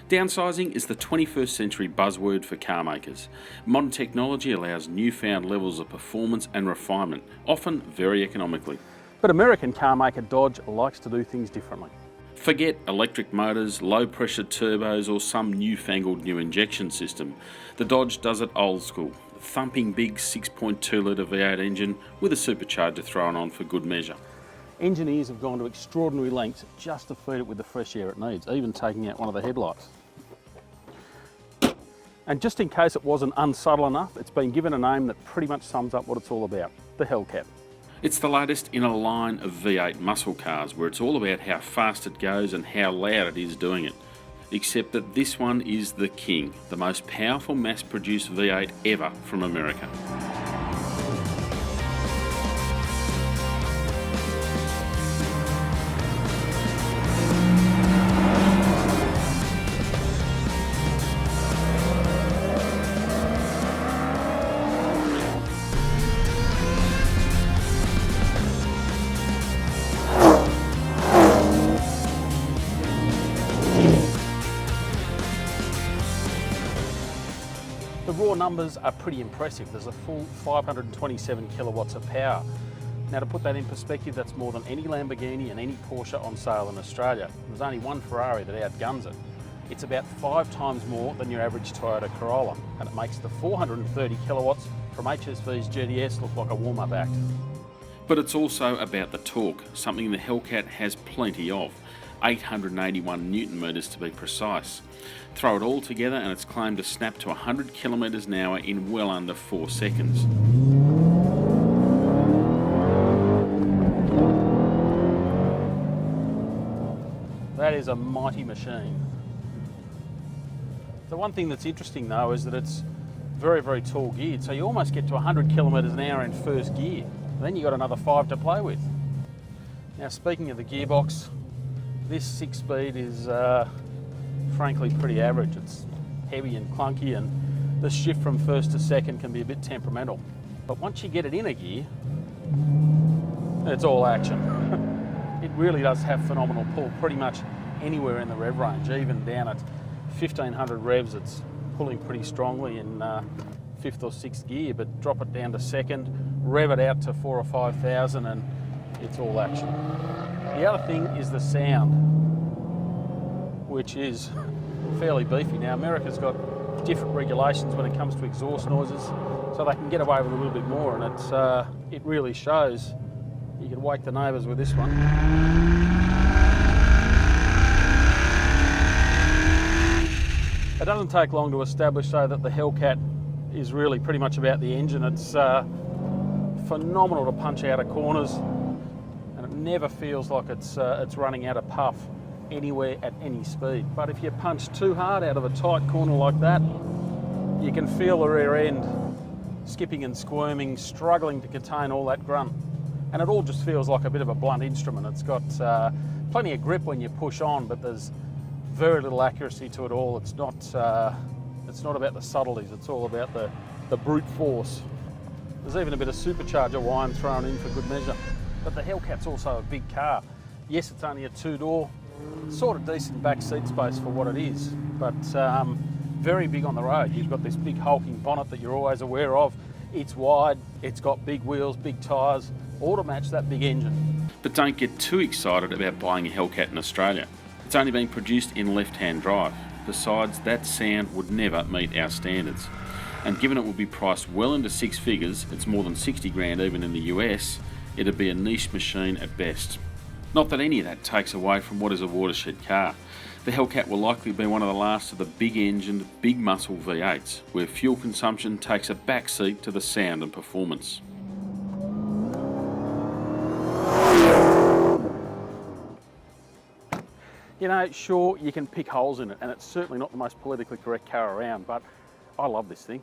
Downsizing is the 21st century buzzword for car makers. Modern technology allows newfound levels of performance and refinement, often very economically. But American car maker Dodge likes to do things differently. Forget electric motors, low pressure turbos or some newfangled new injection system. The Dodge does it old school. A thumping big 6.2 litre V8 engine with a supercharger thrown on for good measure. Engineers have gone to extraordinary lengths just to feed it with the fresh air it needs, even taking out one of the headlights. And just in case it wasn't unsubtle enough, it's been given a name that pretty much sums up what it's all about, the Hellcat. It's the latest in a line of V8 muscle cars where it's all about how fast it goes and how loud it is doing it. Except that this one is the king, the most powerful mass-produced V8 ever from America. The raw numbers are pretty impressive. There's a full 527 kilowatts of power. Now, to put that in perspective, that's more than any Lamborghini and any Porsche on sale in Australia. There's only one Ferrari that outguns it. It's about 5 times more than your average Toyota Corolla, and it makes the 430 kilowatts from HSV's GTS look like a warm-up act. But it's also about the torque, something the Hellcat has plenty of. 881 newton meters to be precise. Throw it all together and it's claimed to snap to 100 kilometres an hour in well under 4 seconds. That is a mighty machine. The one thing that's interesting though is that it's very, very tall geared, so you almost get to 100 kilometres an hour in first gear. Then you've got another 5 to play with. Now, speaking of the gearbox, this 6-speed is frankly pretty average. It's heavy and clunky, and the shift from first to second can be a bit temperamental. But once you get it in a gear, it's all action. It really does have phenomenal pull pretty much anywhere in the rev range. Even down at 1500 revs, it's pulling pretty strongly in 5th or 6th gear, but drop it down to second, rev it out to 4,000 or 5,000 and it's all action. The other thing is the sound, which is fairly beefy. Now, America's got different regulations when it comes to exhaust noises, so they can get away with a little bit more, and it really shows. You can wake the neighbours with this one. It doesn't take long to establish, though, that the Hellcat is really pretty much about the engine. It's phenomenal to punch out of corners, and it never feels like it's running out of puff anywhere at any speed. But if you punch too hard out of a tight corner like that, you can feel the rear end skipping and squirming, struggling to contain all that grunt. And it all just feels like a bit of a blunt instrument. It's got plenty of grip when you push on, but there's very little accuracy to it all. It's not about the subtleties, it's all about the brute force. There's even a bit of supercharger wine thrown in for good measure. But the Hellcat's also a big car. Yes, it's only a 2-door, sort of decent back seat space for what it is, but very big on the road. You've got this big hulking bonnet that you're always aware of. It's wide, it's got big wheels, big tyres, all to match that big engine. But don't get too excited about buying a Hellcat in Australia. It's only been produced in left-hand drive. Besides, that sound would never meet our standards. And given it will be priced well into 6 figures, it's more than 60 grand even in the US, it'd be a niche machine at best. Not that any of that takes away from what is a watershed car. The Hellcat will likely be one of the last of the big-engined, big-muscle V8s, where fuel consumption takes a backseat to the sound and performance. You know, sure, you can pick holes in it, and it's certainly not the most politically correct car around, but I love this thing.